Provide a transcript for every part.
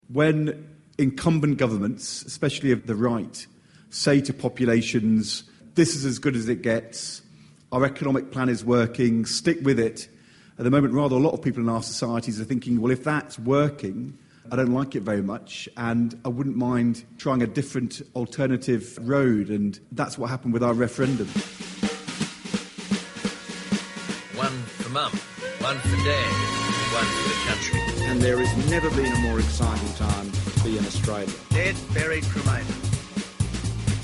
When incumbent governments, especially of the right, say to populations, this is as good as it gets, our economic plan is working, stick with it. At the moment, rather a lot of people in our societies are thinking, well, if that's working, I don't like it very much, and I wouldn't mind trying a different alternative road, and that's what happened with our referendum. One for Mum, one for Dad, one for the country. And there has never been a more exciting time to be in Australia. Dead, buried, cremated.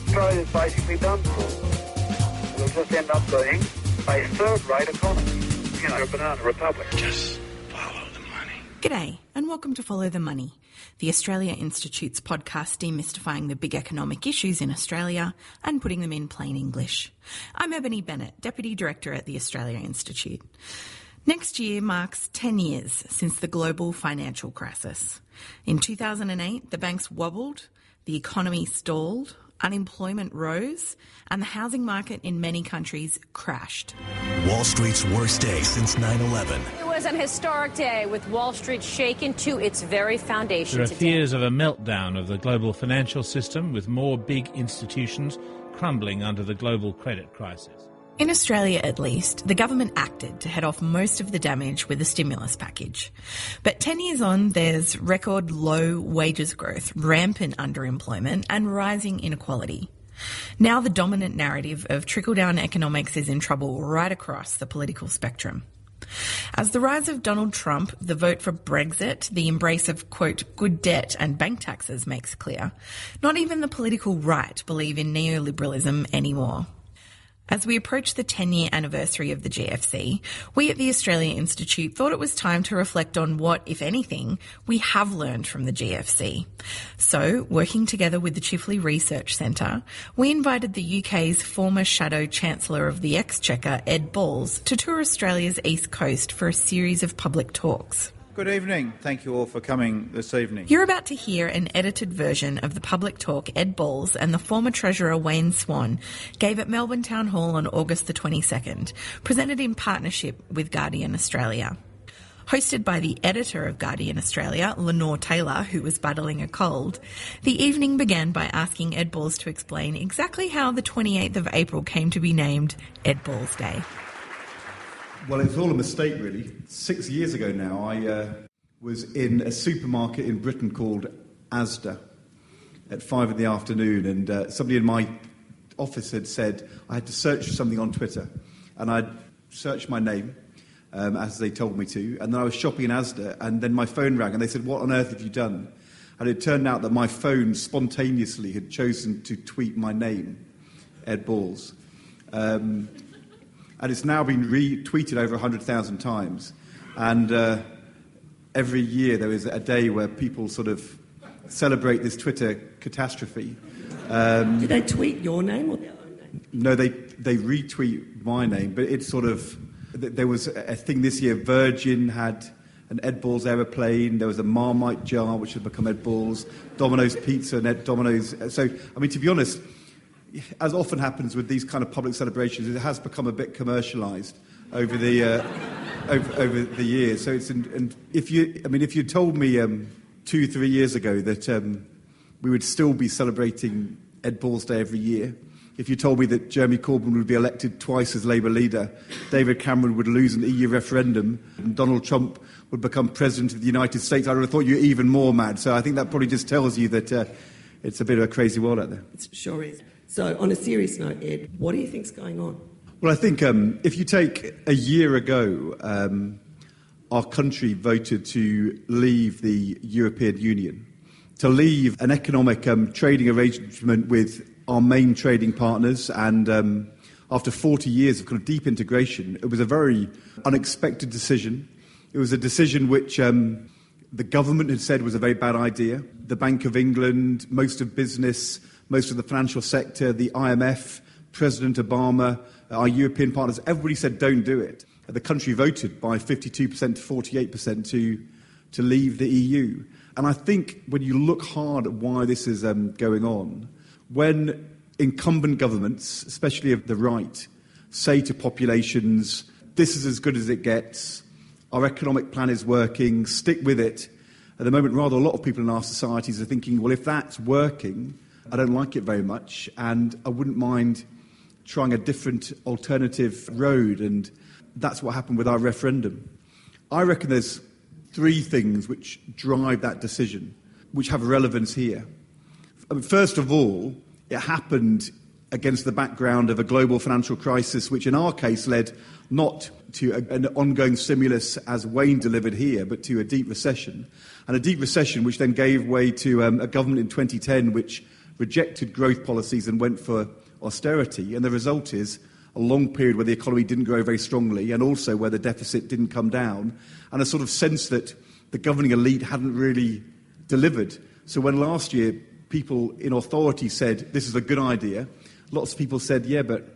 Australia's basically done for. We'll just end up being a third-rate economy. You know, a banana republic. Just follow the money. G'day, and welcome to Follow the Money, the Australia Institute's podcast demystifying the big economic issues in Australia and putting them in plain English. I'm Ebony Bennett, Deputy Director at the Australia Institute. Next year marks 10 years since the global financial crisis. In 2008, the banks wobbled, the economy stalled, unemployment rose, and the housing market in many countries crashed. Wall Street's worst day since 9/11. It was an historic day with Wall Street shaken to its very foundation. There are fears of a meltdown of the global financial system, with more big institutions crumbling under the global credit crisis. In Australia, at least, the government acted to head off most of the damage with a stimulus package. But 10 years on, there's record low wages growth, rampant underemployment, and rising inequality. Now the dominant narrative of trickle-down economics is in trouble right across the political spectrum. As the rise of Donald Trump, the vote for Brexit, the embrace of, quote, good debt and bank taxes makes clear, not even the political right believe in neoliberalism anymore. As we approach the 10-year anniversary of the GFC, we at the Australia Institute thought it was time to reflect on what, if anything, we have learned from the GFC. So, working together with the Chifley Research Centre, we invited the UK's former Shadow Chancellor of the Exchequer, Ed Balls, to tour Australia's East Coast for a series of public talks. Good evening. Thank you all for coming this evening. You're about to hear an edited version of the public talk Ed Balls and the former Treasurer Wayne Swan gave at Melbourne Town Hall on August the 22nd, presented in partnership with Guardian Australia. Hosted by the editor of Guardian Australia, Lenore Taylor, who was battling a cold, the evening began by asking Ed Balls to explain exactly how the 28th of April came to be named Ed Balls Day. Well, it's all a mistake, really. 6 years ago now, I was in a supermarket in Britain called Asda at 5 p.m, and somebody in my office had said I had to search something on Twitter, and I'd searched my name, as they told me to, and then I was shopping in Asda, and then my phone rang, and they said, what on earth have you done? And it turned out that my phone spontaneously had chosen to tweet my name, Ed Balls. And it's now been retweeted over 100,000 times. And every year there is a day where people sort of celebrate this Twitter catastrophe. Did they tweet your name or their own name? No, they retweet my name. But it's sort of... There was a thing this year. Virgin had an Ed Balls aeroplane. There was a Marmite jar, which had become Ed Balls. Domino's Pizza and Ed Domino's. So, I mean, to be honest... As often happens with these kind of public celebrations, it has become a bit commercialised over the over the years. So it's and if you told me 2-3 years ago that we would still be celebrating Ed Balls Day every year, if you told me that Jeremy Corbyn would be elected twice as Labour leader, David Cameron would lose an EU referendum, and Donald Trump would become president of the United States, I would have thought you were even more mad. So I think that probably just tells you that it's a bit of a crazy world out there. It sure is. So, on a serious note, Ed, what do you think's going on? Well, I think if you take a year ago, our country voted to leave the European Union, to leave an economic trading arrangement with our main trading partners, and after 40 years of kind of deep integration, it was a very unexpected decision. It was a decision which the government had said was a very bad idea. The Bank of England, most of business, most of the financial sector, the IMF, President Obama, our European partners, everybody said don't do it. The country voted by 52% to 48% to leave the EU. And I think when you look hard at why this is going on, when incumbent governments, especially of the right, say to populations, this is as good as it gets, our economic plan is working, stick with it, at the moment, rather a lot of people in our societies are thinking, well, if that's working, I don't like it very much, and I wouldn't mind trying a different alternative road. And that's what happened with our referendum. I reckon there's three things which drive that decision, which have relevance here. First of all, it happened against the background of a global financial crisis, which in our case led not to an ongoing stimulus as Wayne delivered here, but to a deep recession. And a deep recession which then gave way to a government in 2010 which rejected growth policies and went for austerity. And the result is a long period where the economy didn't grow very strongly, and also where the deficit didn't come down, and a sort of sense that the governing elite hadn't really delivered. So when last year people in authority said, this is a good idea, lots of people said, yeah, but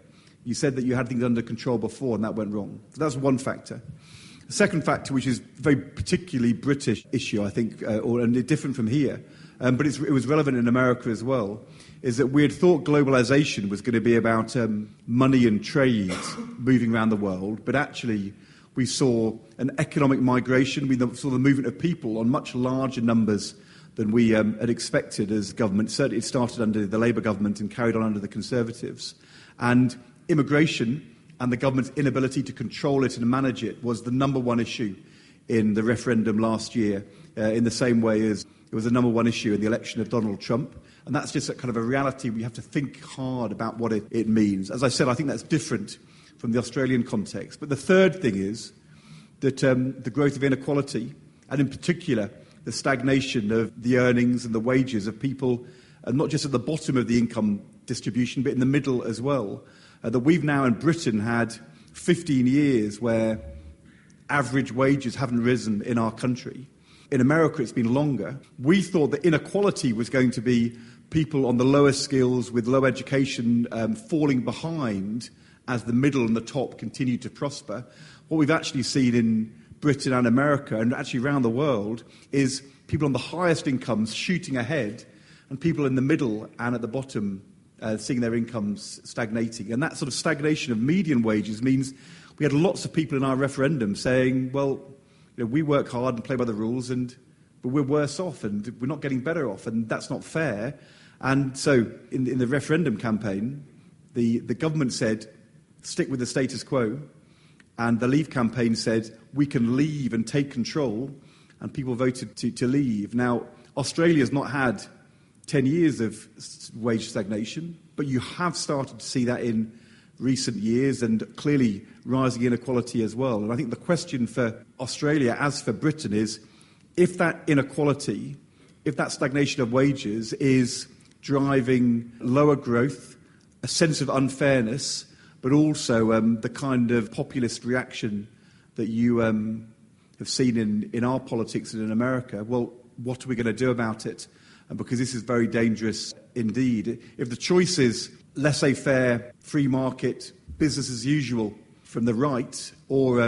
you said that you had things under control before, and that went wrong. So that's one factor. The second factor, which is a very particularly British issue, I think, and different from here, but it was relevant in America as well, is that we had thought globalisation was going to be about money and trade moving around the world, but actually we saw an economic migration. We saw the movement of people on much larger numbers than we had expected as government. Certainly it started under the Labour government and carried on under the Conservatives. And immigration and the government's inability to control it and manage it was the number one issue in the referendum last year, in the same way as it was the number one issue in the election of Donald Trump. And that's just a kind of a reality. We have to think hard about what it means. As I said, I think that's different from the Australian context. But the third thing is that the growth of inequality, and in particular the stagnation of the earnings and the wages of people, not just at the bottom of the income distribution, but in the middle as well, that we've now in Britain had 15 years where average wages haven't risen in our country. In America, it's been longer. We thought that inequality was going to be people on the lower skills with low education falling behind as the middle and the top continue to prosper. What we've actually seen in Britain and America, and actually around the world, is people on the highest incomes shooting ahead and people in the middle and at the bottom seeing their incomes stagnating. And that sort of stagnation of median wages means we had lots of people in our referendum saying, well, you know, we work hard and play by the rules, but we're worse off and we're not getting better off, and that's not fair. And so in the referendum campaign, the government said, stick with the status quo, and the Leave campaign said, we can leave and take control, and people voted to leave. Now, Australia's not had 10 years of wage stagnation, but you have started to see that in recent years, and clearly rising inequality as well. And I think the question for Australia, as for Britain, is if that inequality, if that stagnation of wages is driving lower growth, a sense of unfairness, but also the kind of populist reaction that you have seen in our politics and in America, well, what are we going to do about it? Because this is very dangerous indeed. If the choice is laissez-faire, free market, business as usual from the right, or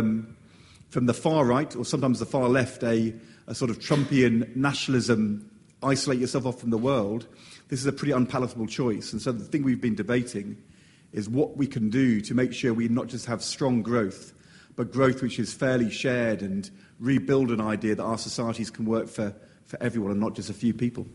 from the far right, or sometimes the far left, a sort of Trumpian nationalism, isolate yourself off from the world, this is a pretty unpalatable choice. And so the thing we've been debating is what we can do to make sure we not just have strong growth, but growth which is fairly shared, and rebuild an idea that our societies can work for everyone and not just a few people.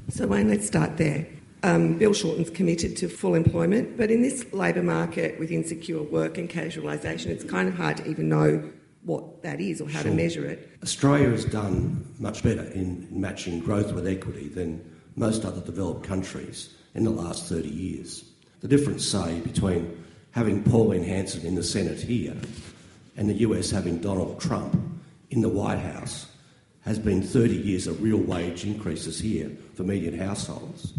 So, Wayne, let's start there. Bill Shorten's committed to full employment, but in this labour market with insecure work and casualisation, it's kind of hard to even know what that is or how to measure it. Australia has done much better in matching growth with equity than most other developed countries in the last 30 years. The difference, say, between having Pauline Hanson in the Senate here and the US having Donald Trump in the White House has been 30 years of real wage increases here for median households,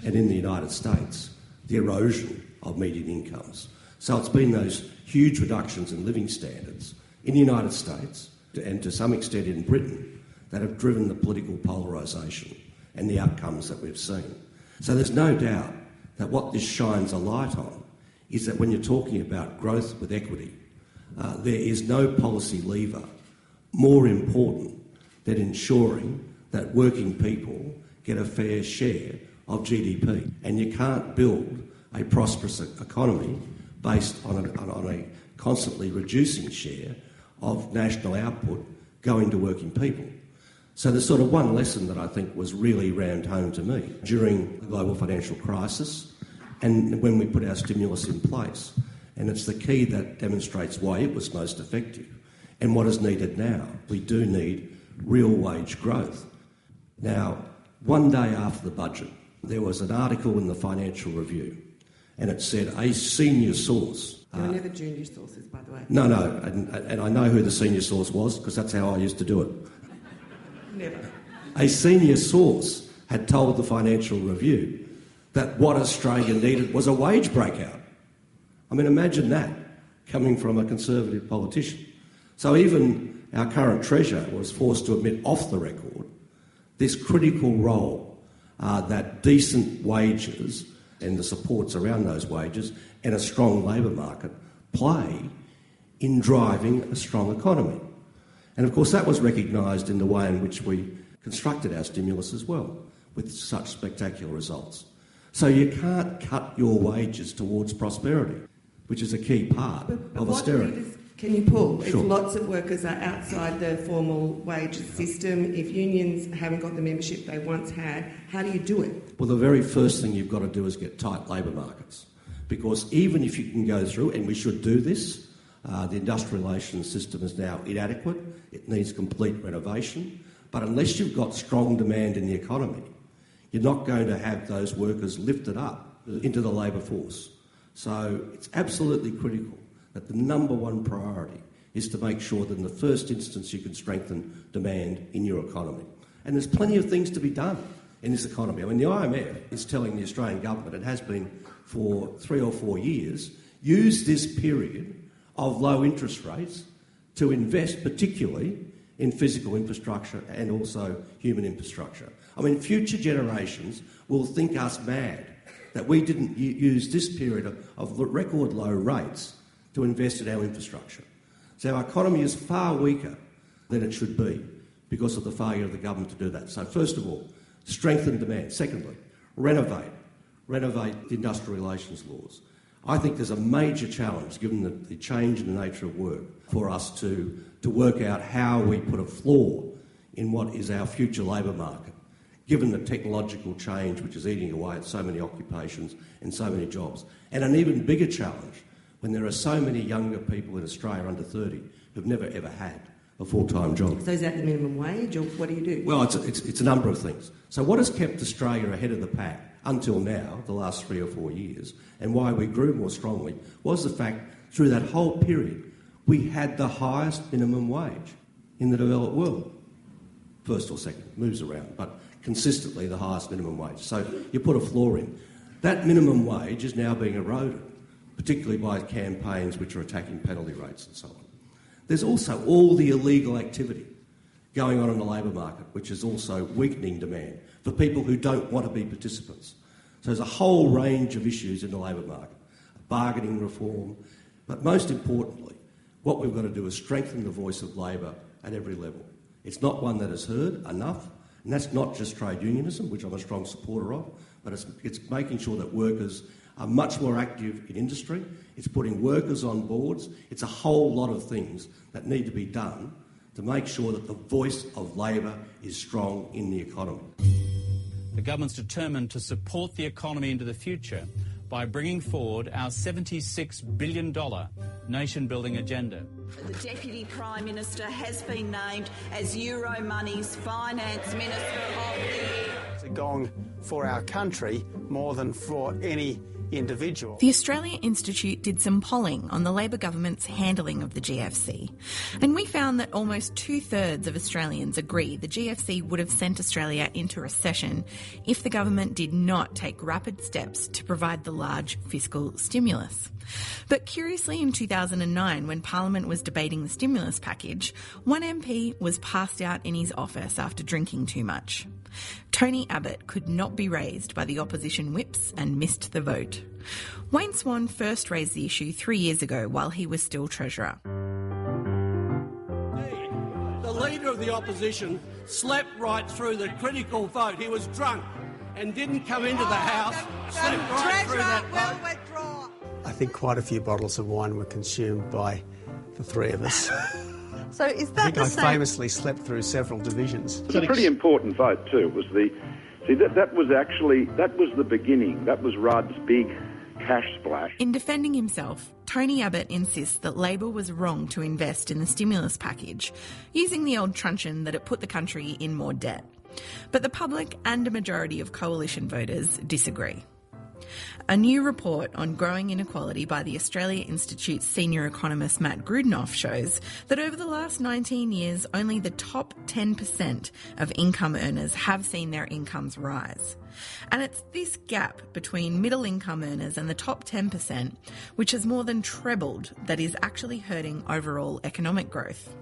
and in the United States, the erosion of median incomes. So it's been those huge reductions in living standards in the United States, and to some extent in Britain, that have driven the political polarisation and the outcomes that we've seen. So there's no doubt that what this shines a light on is that when you're talking about growth with equity, there is no policy lever more important than ensuring that working people get a fair share of GDP. And you can't build a prosperous economy based on a constantly reducing share of national output going to working people. So there's sort of one lesson that I think was really rammed home to me during the global financial crisis and when we put our stimulus in place. And it's the key that demonstrates why it was most effective and what is needed now. We do need real wage growth. Now, one day after the budget, there was an article in the Financial Review and it said a senior source... There were never junior sources, by the way. No, and I know who the senior source was because that's how I used to do it. Never. A senior source had told the Financial Review that what Australia needed was a wage breakout. I mean, imagine that coming from a Conservative politician. So even our current Treasurer was forced to admit off the record this critical role that decent wages and the supports around those wages and a strong labour market play in driving a strong economy. And of course that was recognised in the way in which we constructed our stimulus as well, with such spectacular results. So you can't cut your wages towards prosperity, which is a key part of austerity. What levers can you pull? Sure. If lots of workers are outside the formal wage system, if unions haven't got the membership they once had, how do you do it? Well, the very first thing you've got to do is get tight labour markets. Because even if you can go through, and we should do this, the industrial relations system is now inadequate, it needs complete renovation, but unless you've got strong demand in the economy, you're not going to have those workers lifted up into the labour force. So it's absolutely critical that the number one priority is to make sure that in the first instance you can strengthen demand in your economy. And there's plenty of things to be done in this economy. I mean, the IMF is telling the Australian government, it has been for 3 or 4 years, use this period of low interest rates to invest particularly in physical infrastructure and also human infrastructure. I mean, future generations will think us mad that we didn't use this period of record low rates to invest in our infrastructure. So our economy is far weaker than it should be because of the failure of the government to do that. So first of all, strengthen demand. Secondly, renovate the industrial relations laws. I think there's a major challenge, given the change in the nature of work, for us to work out how we put a floor in what is our future labour market, given the technological change which is eating away at so many occupations and so many jobs. And an even bigger challenge when there are so many younger people in Australia under 30 who've never ever had a full-time job. So is that the minimum wage, or what do you do? Well, it's a number of things. So what has kept Australia ahead of the pack until now, the last 3 or 4 years, and why we grew more strongly, was the fact through that whole period we had the highest minimum wage in the developed world. First or second, moves around, but consistently the highest minimum wage. So you put a floor in. That minimum wage is now being eroded, particularly by campaigns which are attacking penalty rates and so on. There's also all the illegal activity going on in the labour market, which is also weakening demand for people who don't want to be participants. So there's a whole range of issues in the labour market, bargaining reform, but most importantly, what we've got to do is strengthen the voice of labour at every level. It's not one that is heard enough, and that's not just trade unionism, which I'm a strong supporter of, but it's making sure that workers are much more active in industry. It's putting workers on boards. It's a whole lot of things that need to be done to make sure that the voice of labour is strong in the economy. The government's determined to support the economy into the future by bringing forward our $76 billion nation-building agenda. The Deputy Prime Minister has been named as Euromoney's Finance Minister of the Year. It's a gong for our country more than for any individual. The Australia Institute did some polling on the Labor government's handling of the GFC, and we found that almost 2/3 of Australians agree the GFC would have sent Australia into recession if the government did not take rapid steps to provide the large fiscal stimulus. But curiously, in 2009, when Parliament was debating the stimulus package, one MP was passed out in his office after drinking too much. Tony Abbott could not be raised by the opposition whips and missed the vote. Wayne Swan first raised the issue 3 years ago while he was still Treasurer. The Leader of the Opposition slept right through the critical vote. He was drunk and didn't come into the House, slept right through that vote. I think quite a few bottles of wine were consumed by the three of us. So is I that think the I same? famously slept through several divisions. It's a pretty important vote too. That was the beginning. That was Rudd's big cash splash. In defending himself, Tony Abbott insists that Labor was wrong to invest in the stimulus package, using the old truncheon that it put the country in more debt. But the public and a majority of coalition voters disagree. A new report on growing inequality by the Australia Institute's senior economist Matt Grudnoff shows that over the last 19 years, only the top 10% of income earners have seen their incomes rise. And it's this gap between middle income earners and the top 10%, which has more than trebled, that is actually hurting overall economic growth.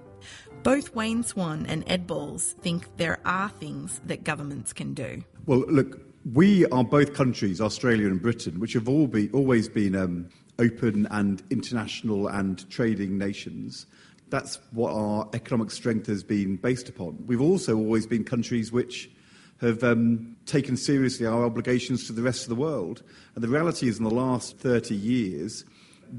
Both Wayne Swan and Ed Balls think there are things that governments can do. Well, look, we are both countries, Australia and Britain, which have always been open and international and trading nations. That's what our economic strength has been based upon. We've also always been countries which have taken seriously our obligations to the rest of the world. And the reality is, in the last 30 years,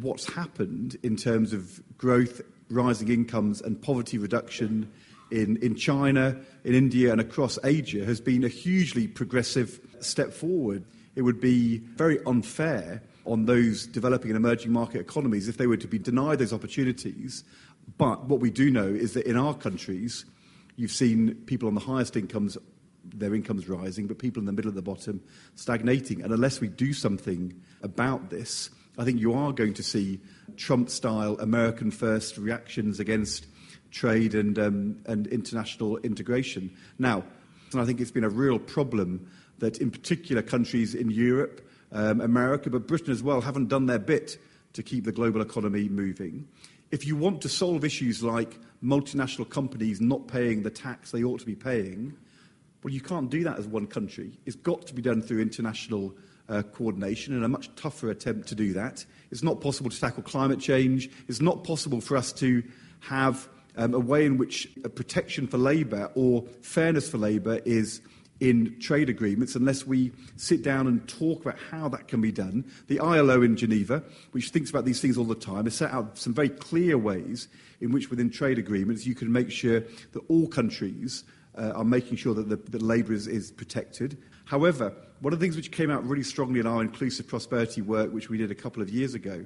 what's happened in terms of growth, rising incomes and poverty reduction in China, in India and across Asia has been a hugely progressive step forward. It would be very unfair on those developing and emerging market economies if they were to be denied those opportunities. But what we do know is that in our countries, you've seen people on the highest incomes, their incomes rising, but people in the middle and the bottom stagnating. And unless we do something about this, I think you are going to see Trump-style American first reactions against trade and international integration. Now, and I think it's been a real problem that in particular countries in Europe, America, but Britain as well, haven't done their bit to keep the global economy moving. If you want to solve issues like multinational companies not paying the tax they ought to be paying, well, you can't do that as one country. It's got to be done through international coordination and a much tougher attempt to do that. It's not possible to tackle climate change. It's not possible for us to have a way in which a protection for labour or fairness for labour is in trade agreements unless we sit down and talk about how that can be done. The ILO in Geneva, which thinks about these things all the time, has set out some very clear ways in which within trade agreements you can make sure that all countries are making sure that labour is protected. However, one of the things which came out really strongly in our inclusive prosperity work, which we did a couple of years ago,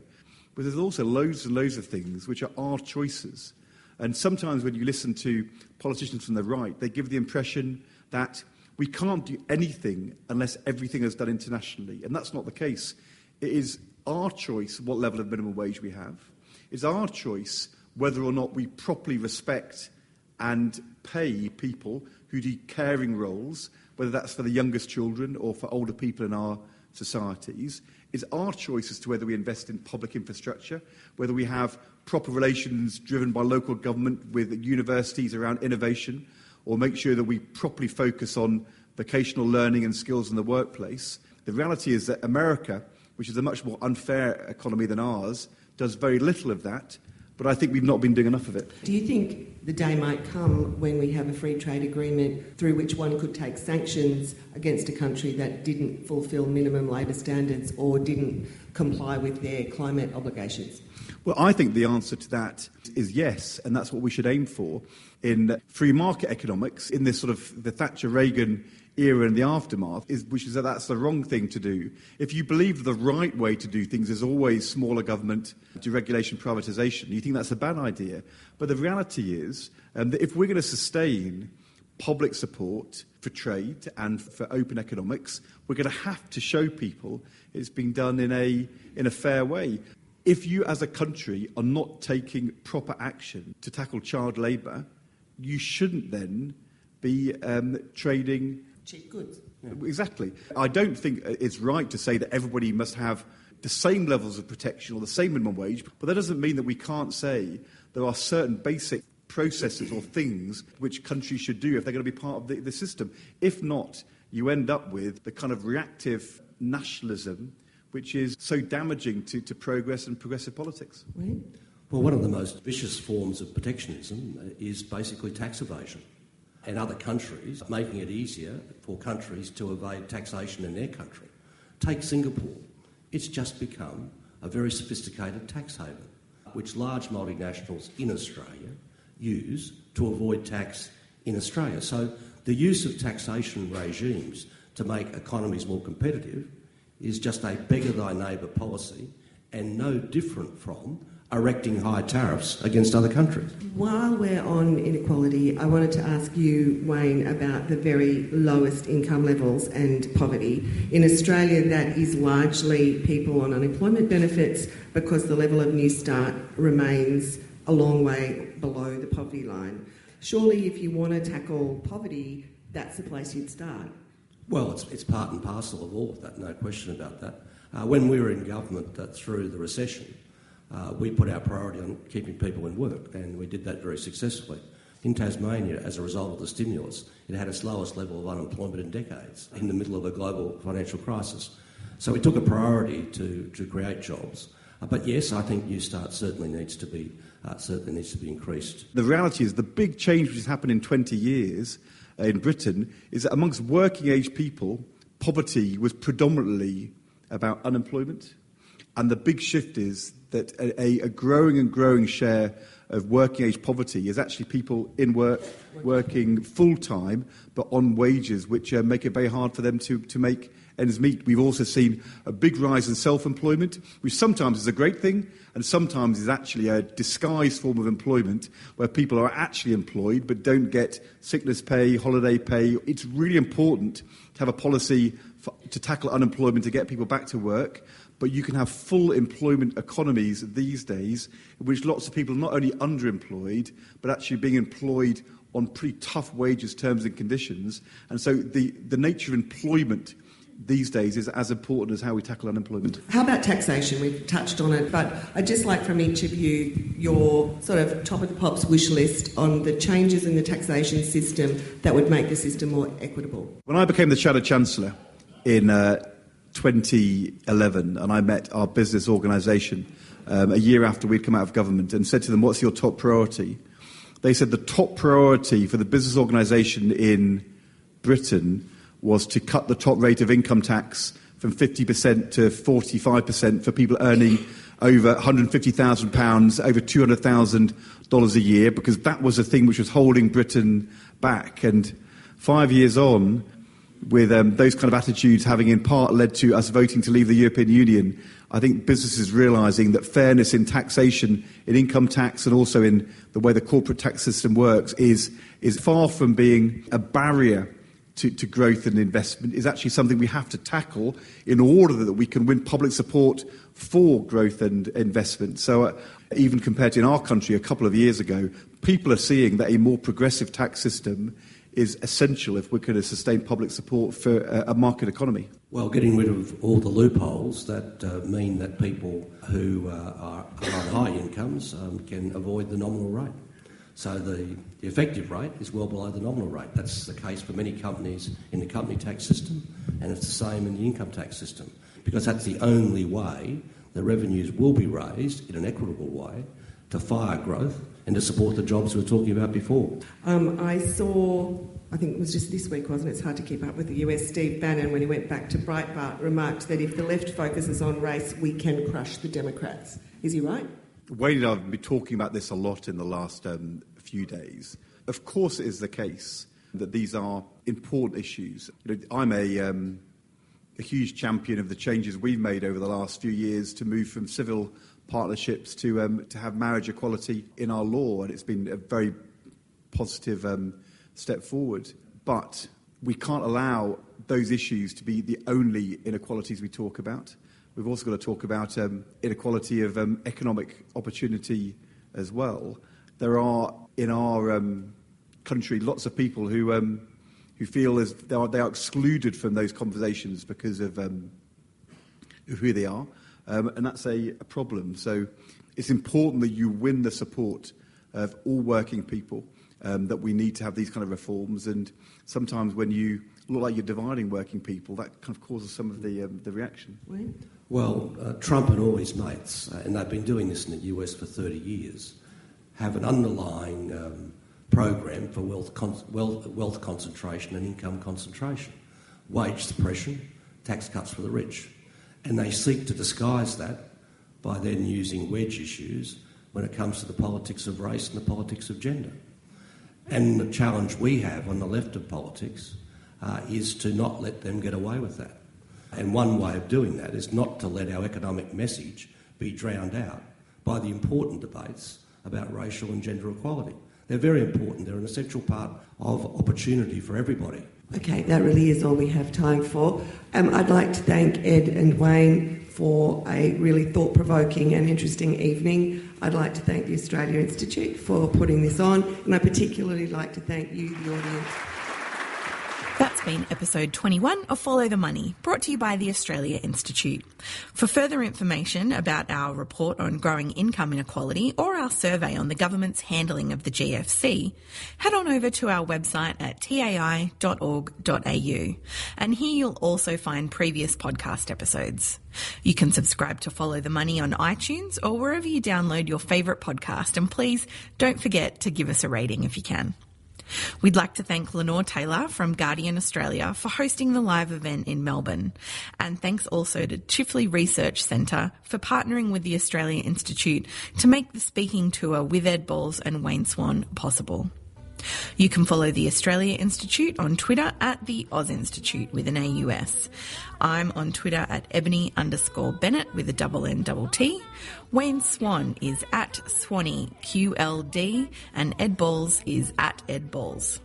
was there's also loads and loads of things which are our choices. And sometimes when you listen to politicians from the right, they give the impression that we can't do anything unless everything is done internationally. And that's not the case. It is our choice what level of minimum wage we have. It's our choice whether or not we properly respect and pay people who do caring roles, whether that's for the youngest children or for older people in our societies. It's our choice as to whether we invest in public infrastructure, whether we have proper relations driven by local government with universities around innovation, or make sure that we properly focus on vocational learning and skills in the workplace. The reality is that America, which is a much more unfair economy than ours, does very little of that, but I think we've not been doing enough of it. Do you think the day might come when we have a free trade agreement through which one could take sanctions against a country that didn't fulfil minimum labour standards or didn't comply with their climate obligations? Well, I think the answer to that is yes, and that's what we should aim for. In free market economics, in this sort of the Thatcher-Reagan era and the aftermath, which is that that's the wrong thing to do. If you believe the right way to do things is always smaller government, deregulation, privatisation, you think that's a bad idea. But the reality is that if we're going to sustain public support for trade and for open economics, we're going to have to show people it's being done in a fair way. If you as a country are not taking proper action to tackle child labour, you shouldn't then be trading cheap goods. Yeah. Exactly. I don't think it's right to say that everybody must have the same levels of protection or the same minimum wage, but that doesn't mean that we can't say there are certain basic processes or things which countries should do if they're going to be part of the system. If not, you end up with the kind of reactive nationalism which is so damaging to progress and progressive politics. Right. Well, one of the most vicious forms of protectionism is basically tax evasion. And other countries making it easier for countries to evade taxation in their country. Take Singapore. It's just become a very sophisticated tax haven, which large multinationals in Australia use to avoid tax in Australia. So the use of taxation regimes to make economies more competitive is just a beggar thy neighbour policy and no different from erecting high tariffs against other countries. While we're on inequality, I wanted to ask you, Wayne, about the very lowest income levels and poverty. In Australia, that is largely people on unemployment benefits because the level of New Start remains a long way below the poverty line. Surely, if you want to tackle poverty, that's the place you'd start. Well, it's part and parcel of all of that, no question about that. When we were in government through the recession, we put our priority on keeping people in work, and we did that very successfully. In Tasmania, as a result of the stimulus, it had its lowest level of unemployment in decades, in the middle of a global financial crisis. So we took a priority to create jobs. But yes, I think New Start certainly needs to be increased. The reality is the big change which has happened in 20 years in Britain is that amongst working age people, poverty was predominantly about unemployment. And the big shift is that a growing and growing share of working age poverty is actually people in work, working full-time, but on wages which make it very hard for them to make ends meet. We've also seen a big rise in self-employment, which sometimes is a great thing and sometimes is actually a disguised form of employment where people are actually employed but don't get sickness pay, holiday pay. It's really important to have a policy to tackle unemployment, to get people back to work. But you can have full employment economies these days in which lots of people are not only underemployed, but actually being employed on pretty tough wages, terms and conditions. And so the nature of employment these days is as important as how we tackle unemployment. How about taxation? We've touched on it, but I'd just like from each of you your sort of top of the pops wish list on the changes in the taxation system that would make the system more equitable. When I became the Shadow Chancellor in 2011, and I met our business organisation a year after we'd come out of government and said to them, what's your top priority? They said the top priority for the business organisation in Britain was to cut the top rate of income tax from 50% to 45% for people earning over £150,000, over $200,000 a year, because that was the thing which was holding Britain back. And 5 years on, with those kind of attitudes having in part led to us voting to leave the European Union, I think businesses realising that fairness in taxation, in income tax and also in the way the corporate tax system works is far from being a barrier to growth and investment, is actually something we have to tackle in order that we can win public support for growth and investment. So even compared to in our country a couple of years ago, people are seeing that a more progressive tax system is essential if we're going to sustain public support for a market economy. Well, getting rid of all the loopholes that mean that people who are on high incomes can avoid the nominal rate. So the effective rate is well below the nominal rate. That's the case for many companies in the company tax system, and it's the same in the income tax system, because that's the only way the revenues will be raised in an equitable way to fire growth and to support the jobs we were talking about before. I saw, I think it was just this week, wasn't it? It's hard to keep up with the US. Steve Bannon, when he went back to Breitbart, remarked that if the left focuses on race, we can crush the Democrats. Is he right? Wayne and I have been talking about this a lot in the last few days. Of course it is the case that these are important issues. You know, I'm a huge champion of the changes we've made over the last few years to move from civil partnerships to have marriage equality in our law, and it's been a very positive step forward. But we can't allow those issues to be the only inequalities we talk about. We've also got to talk about inequality of economic opportunity as well. There are in our country lots of people who feel as they are excluded from those conversations because of who they are, and that's a problem. So it's important that you win the support of all working people, that we need to have these kind of reforms. And sometimes when you look like you're dividing working people, that kind of causes some of the reaction. Well, Trump and all his mates, and they've been doing this in the US for 30 years, have an underlying program for wealth concentration and income concentration, wage suppression, tax cuts for the rich. And they seek to disguise that by then using wedge issues when it comes to the politics of race and the politics of gender. And the challenge we have on the left of politics is to not let them get away with that. And one way of doing that is not to let our economic message be drowned out by the important debates about racial and gender equality. They're very important. They're an essential part of opportunity for everybody. Okay, that really is all we have time for. I'd like to thank Ed and Wayne for a really thought-provoking and interesting evening. I'd like to thank the Australia Institute for putting this on, and I'd particularly like to thank you, the audience. That's been episode 21 of Follow the Money, brought to you by the Australia Institute. For further information about our report on growing income inequality or our survey on the government's handling of the GFC, head on over to our website at tai.org.au. And here you'll also find previous podcast episodes. You can subscribe to Follow the Money on iTunes or wherever you download your favourite podcast, and please don't forget to give us a rating if you can. We'd like to thank Lenore Taylor from Guardian Australia for hosting the live event in Melbourne. And thanks also to Chifley Research Centre for partnering with the Australia Institute to make the speaking tour with Ed Balls and Wayne Swan possible. You can follow the Australia Institute on Twitter at the Oz Institute with an AUS. I'm on Twitter at Ebony_Bennett with a NNT. Wayne Swan is at SwannyQLD and Ed Balls is at Ed Balls.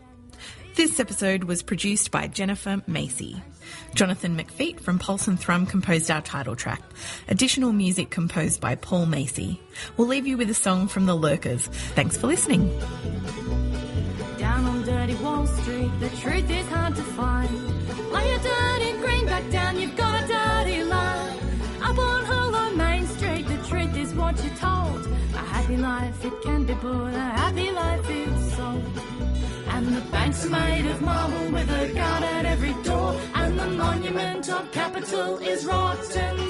This episode was produced by Jennifer Macy. Jonathan McFeet from Pulse and Thrum composed our title track. Additional music composed by Paul Macy. We'll leave you with a song from The Lurkers. Thanks for listening. Down on dirty Wall Street, the truth is hard to find. Lay a dirty greenback down, you've got a dirty line. Up on Hollow Main Street, the truth is what you're told. A happy life, it can be bought, a happy life is sold. And the banks are made of marble with a guard at every door. And the monument of capital is rotten